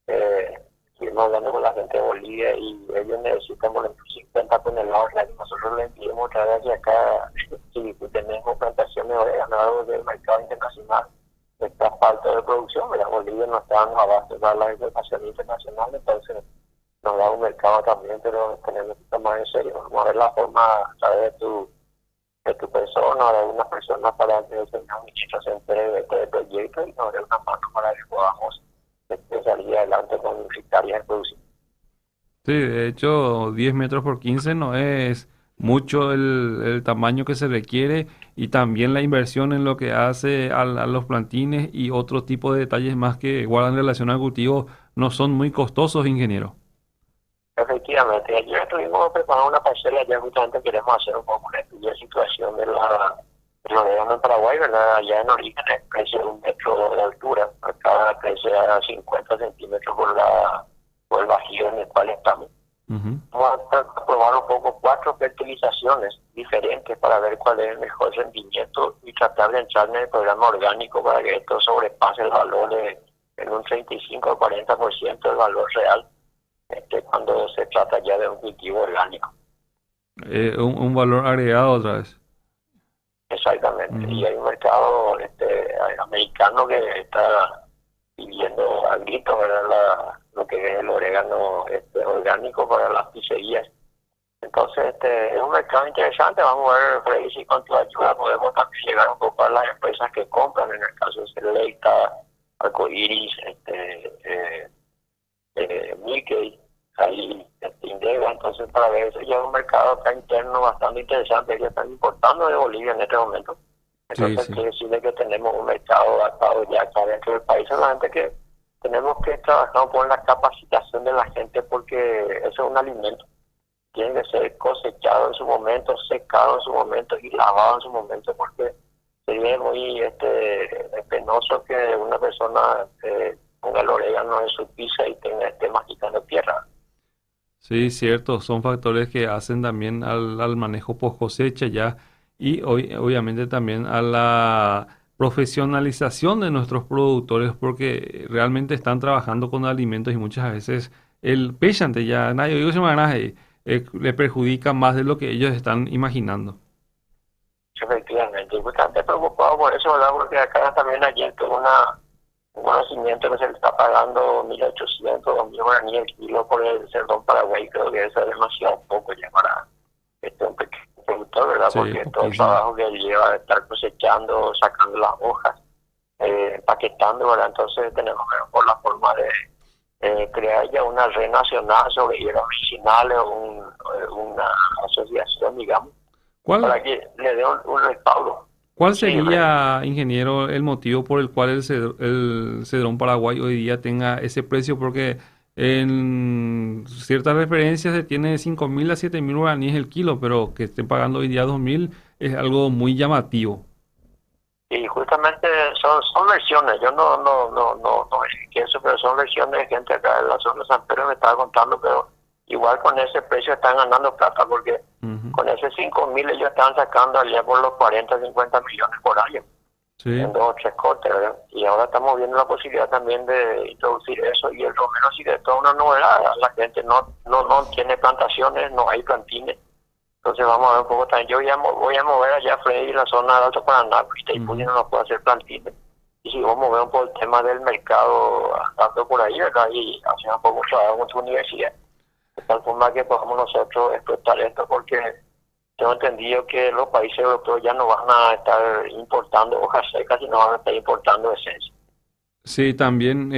que estuvimos hablando con la gente de Bolivia y ellos necesitan por ejemplo 50 toneladas, y nosotros le enviamos otra vez hacia acá. Si tenemos plantaciones de orégano del mercado internacional, está falta de producción, ¿verdad? Bolivia no está dando abasto para la exportación internacional, entonces nos da un mercado también, pero tenemos que tomar en serio. Vamos a ver la forma a través de tu persona o de algunas personas para que el señor ministro se entere de este proyecto y nos dé una mano para que podamos salir adelante con hectáreas de producción.
Sí, de hecho 10 metros por 15 no es mucho el tamaño que se requiere, y también la inversión en lo que hace a los plantines y otro tipo de detalles más que guardan relación al cultivo no son muy costosos, ingeniero.
Efectivamente, ayer estuvimos preparando una parcela, ya justamente queremos hacer un poco una estudio de situación del orégano en Paraguay, ¿verdad? Allá en origen crece 1 metro de altura, acá crece a 50 centímetros por el bajío en el cual estamos. Vamos a probar un poco 4 fertilizaciones diferentes para ver cuál es el mejor rendimiento y tratar de entrar en el programa orgánico para que esto sobrepase el valor en un 35 o 40% del valor real cuando se trata ya de un cultivo orgánico.
Un valor agregado otra vez.
Exactamente. Y hay un mercado americano que está pidiendo al grito, ¿verdad? Lo que es el orégano orgánico para las pizzerías. Entonces, es un mercado interesante. Vamos a ver, Freddy, si con tu ayuda podemos también llegar un poco a las empresas que compran, en el caso de Selecta, Arcoiris, Mickey, ahí, Indega. Entonces, para ver, eso ya es un mercado acá interno bastante interesante que están importando de Bolivia en este momento. Entonces,
Sí.
quiere decirle que tenemos un mercado adaptado ya acá dentro del país, solamente que tenemos que trabajar por la capacitación de la gente, porque eso es un alimento. Tiene que ser cosechado en su momento, secado en su momento y lavado en su momento, porque sería muy penoso que una persona ponga el orégano en su pizza y esté masticando tierra.
Sí, cierto, son factores que hacen también al manejo post cosecha ya y obviamente también a la profesionalización de nuestros productores porque realmente están trabajando con alimentos y muchas veces el pechante ya, nadie digo se me le perjudica más de lo que ellos están imaginando.
Efectivamente, y bastante preocupado por eso, ¿verdad? Porque acá también ayer tuve un conocimiento que se le está pagando 1.800, 2.000 guaraníes el kilo por el cerdón paraguay. Creo que eso es demasiado poco ya para un pequeño productor, ¿verdad?
Sí,
Porque todo el
poquísimo.
trabajo que él lleva de estar cosechando, sacando las hojas, empaquetando, ¿verdad? Entonces tenemos que ver por la forma de crear ya una red nacional sobre hierbas medicinales o una asociación, digamos, para
¿Cuál,
que le dé un respaldo.
cuál
Sí,
sería, ingeniero, el motivo por el cual el cedrón paraguay hoy día tenga ese precio? Porque en ciertas referencias se tiene 5.000 a 7.000 guaraníes el kilo, pero que estén pagando hoy día 2.000 es algo muy llamativo.
y justamente son versiones. Yo no que eso, pero son versiones de gente acá en la zona de San Pedro me estaba contando, pero igual con ese precio están ganando plata, porque
Ujú.
con ese 5.000 ellos están sacando allá por los 40, 50 millones por año,
Sí,
en 2 o 3 cortes, ¿verdad? Y ahora estamos viendo la posibilidad también de introducir eso, y el romero sí que es toda una novedad. La gente no tiene plantaciones, no hay plantines. Entonces vamos a ver un poco también. Yo voy a mover allá, Freddy, la zona del Alto Paraná, porque
Ujú.
Itaipú no puede hacer plantines. Y si vamos a mover un poco el tema del mercado, andando por ahí, ¿verdad? Y hacer un poco trabajo con su universidad, de tal forma que podamos nosotros explotar esto, porque tengo entendido que los países europeos ya no van a estar importando hojas secas, sino van a estar importando esencia.
Sí, también,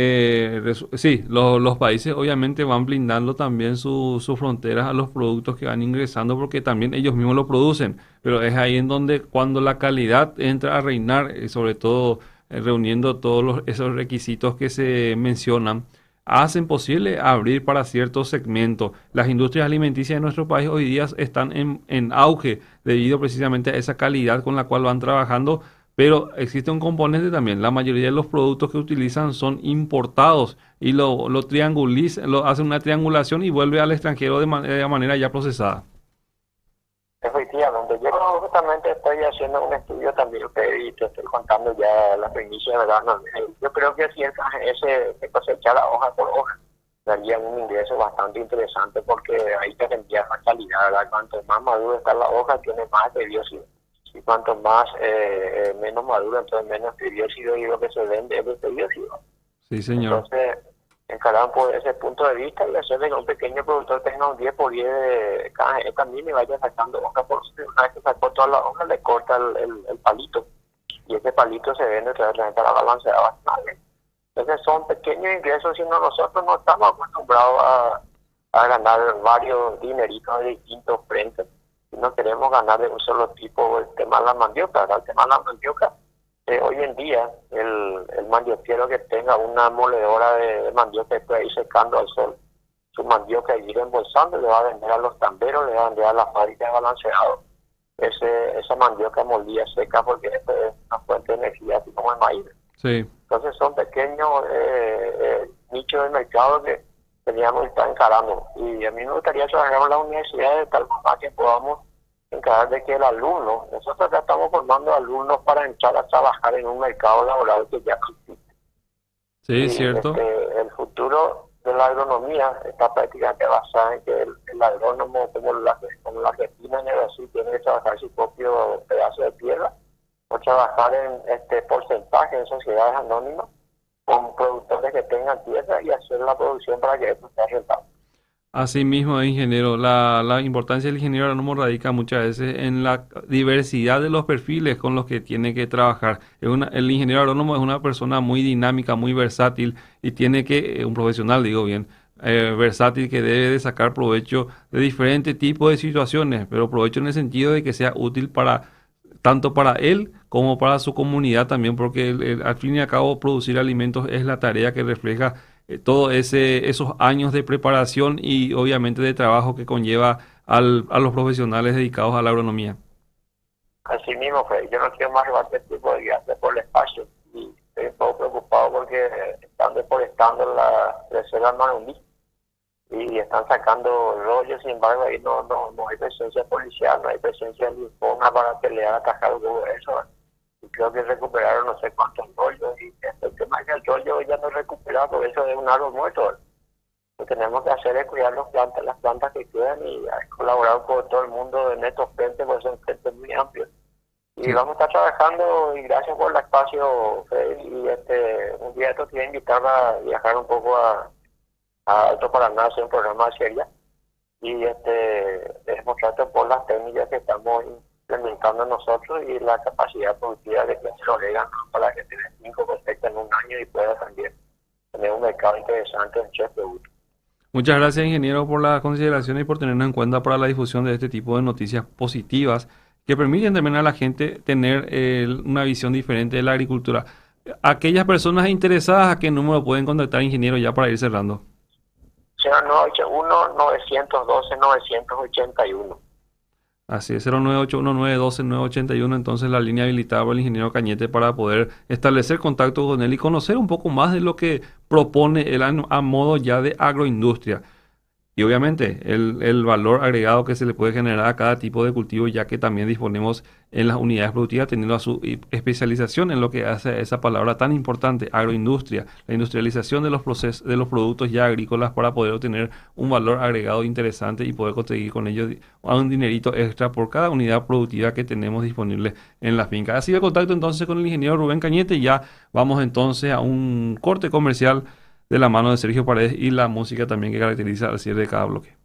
sí, los países obviamente van blindando también sus fronteras a los productos que van ingresando porque también ellos mismos lo producen, pero es ahí en donde cuando la calidad entra a reinar, sobre todo reuniendo todos esos requisitos que se mencionan, hacen posible abrir para ciertos segmentos. Las industrias alimenticias de nuestro país hoy día están en auge debido precisamente a esa calidad con la cual van trabajando, pero existe un componente también. La mayoría de los productos que utilizan son importados y lo triangulizan, lo hacen una triangulación y vuelve al extranjero de manera ya procesada.
Efectivamente, yo justamente estoy haciendo un estudio también, y te estoy contando ya la primicia, ¿verdad? No, yo creo que si ese de cosechar la hoja por hoja daría un ingreso bastante interesante, porque ahí te tendría más calidad, ¿verdad? Cuanto más madura está la hoja, tiene más de dióxido. Y cuanto más menos madura, entonces menos dióxido, y lo que se vende es de dióxido.
Sí, señor.
Entonces, encarar por ese punto de vista y hacer de que un pequeño productor tenga un 10 por 10 de cada también y vaya sacando hoja por una vez que sacó toda la hoja, le corta el palito, y ese palito se vende otra vez para balancear bastante. Entonces son pequeños ingresos, sino nosotros no estamos acostumbrados a ganar varios dineritos de distintos frentes. Si no queremos ganar de un solo tipo, el tema de la mandioca, ¿verdad? El tema de la mandioca, hoy en día el mandioquero que tenga una moledora de mandioca y puede ir secando al sol su mandioca y ir embolsando, le va a vender a los tamberos, le va a vender a las fábricas de balanceado esa mandioca molida seca, porque esto es una fuente de energía así como el maíz.
Sí.
Entonces son pequeños nichos de mercado que teníamos que estar encarando, y a mí me gustaría trabajar en la universidad de tal forma que podamos encargar de que el alumno, nosotros ya estamos formando alumnos para entrar a trabajar en un mercado laboral que ya existe.
Sí,
Y
cierto.
el futuro de la agronomía está prácticamente basado en que el agrónomo, como la Argentina en el Brasil, tiene que trabajar su propio pedazo de tierra, o trabajar en porcentaje en sociedades anónimas con productores que tengan tierra y hacer la producción para que esto sea rentable.
Así mismo, ingeniero, la importancia del ingeniero agrónomo radica muchas veces en la diversidad de los perfiles con los que tiene que trabajar. El ingeniero agrónomo es una persona muy dinámica, muy versátil y tiene que, un profesional, digo bien, versátil que debe de sacar provecho de diferentes tipos de situaciones, pero provecho en el sentido de que sea útil para tanto para él como para su comunidad también, porque al fin y al cabo producir alimentos es la tarea que refleja todos esos años de preparación y obviamente de trabajo que conlleva a los profesionales dedicados a la agronomía.
Así mismo, Fred, yo no quiero más rebatir tipo de viaje por el espacio y estoy un poco preocupado porque están deforestando la reserva Manumbí y están sacando rollos. Sin embargo ahí no hay presencia policial, no hay presencia de Infona para pelear, atajar todo eso. Y creo que recuperaron no sé cuántos rollos y el tema es que el rollo ya no es recuperado, porque eso es un árbol muerto. Lo que tenemos que hacer es cuidar las plantas que quedan y colaborar con todo el mundo en estos frentes, porque son frentes muy amplios. Y
Sí.
vamos a estar trabajando y gracias por el espacio, Fred, y un día esto te voy a invitar a viajar un poco a Alto Paraná, hacer un programa de serie y mostrarte por las técnicas que estamos implementando nosotros y la capacidad productiva de que se orégano para que tenga 5 cosechas en un año y pueda también tener un mercado interesante en chef producto.
Muchas gracias, ingeniero, por la consideración y por tenernos en cuenta para la difusión de este tipo de noticias positivas que permiten también a la gente tener una visión diferente de la agricultura. Aquellas personas interesadas, ¿a qué número pueden contactar, ingeniero, ya para ir cerrando?
0981-912-981.
Así es, 0981912981, entonces la línea habilitada por el ingeniero Cañete para poder establecer contacto con él y conocer un poco más de lo que propone él a modo ya de agroindustria. Y obviamente el valor agregado que se le puede generar a cada tipo de cultivo, ya que también disponemos en las unidades productivas, teniendo a su especialización en lo que hace esa palabra tan importante, agroindustria, la industrialización de los procesos, de los productos ya agrícolas para poder obtener un valor agregado interesante y poder conseguir con ello un dinerito extra por cada unidad productiva que tenemos disponible en la finca. Ha sido el contacto entonces con el ingeniero Rubén Cañete y ya vamos entonces a un corte comercial de la mano de Sergio Paredes y la música también que caracteriza al cierre de cada bloque.